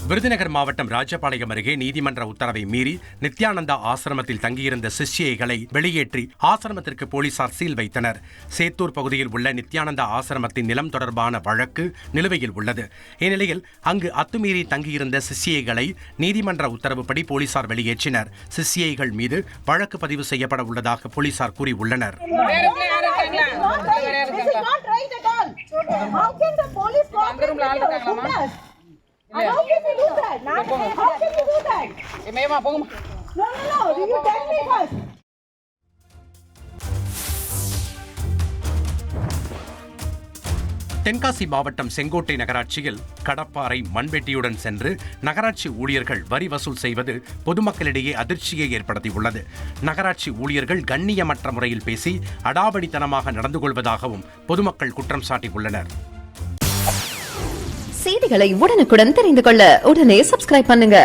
விருதுநகர் மாவட்டம் ராஜபாளையம் அருகே நீதிமன்ற உத்தரவை மீறி நித்யானந்தா ஆசிரமத்தில் தங்கியிருந்த சிஷ்யைகளை வெளியேற்றி ஆசிரமத்திற்கு போலீசார் சீல் வைத்தனர். சேத்தூர் பகுதியில் உள்ள நித்யானந்தா ஆசிரமத்தின் நிலம் தொடர்பான வழக்கு நிலுவையில் உள்ளது. இந்நிலையில் அங்கு அத்துமீறி தங்கியிருந்த சிஷ்யைகளை நீதிமன்ற உத்தரவுப்படி போலீசார் வெளியேற்றினர். சிஷ்யைகள் மீது வழக்கு பதிவு செய்யப்பட உள்ளதாக போலீசார் கூறியுள்ளனர். How can you do that? How can you do that? No. You tell me first. Tenkasi மாவட்டம் செங்கோட்டை நகராட்சியில் கடப்பாறை மண்வெட்டியுடன் சென்று நகராட்சி ஊழியர்கள் வரி வசூல் செய்வது பொதுமக்களிடையே அதிர்ச்சியை ஏற்படுத்தியுள்ளது. நகராட்சி ஊழியர்கள் கண்ணியமற்ற முறையில் பேசி அடாவடித்தனமாக நடந்து கொள்வதாகவும் பொதுமக்கள் குற்றம் சாட்டியுள்ளனர். செய்திகளை உடனுக்குடன் தெரிந்து கொள்ள உடனே சப்ஸ்கிரைப் பண்ணுங்க.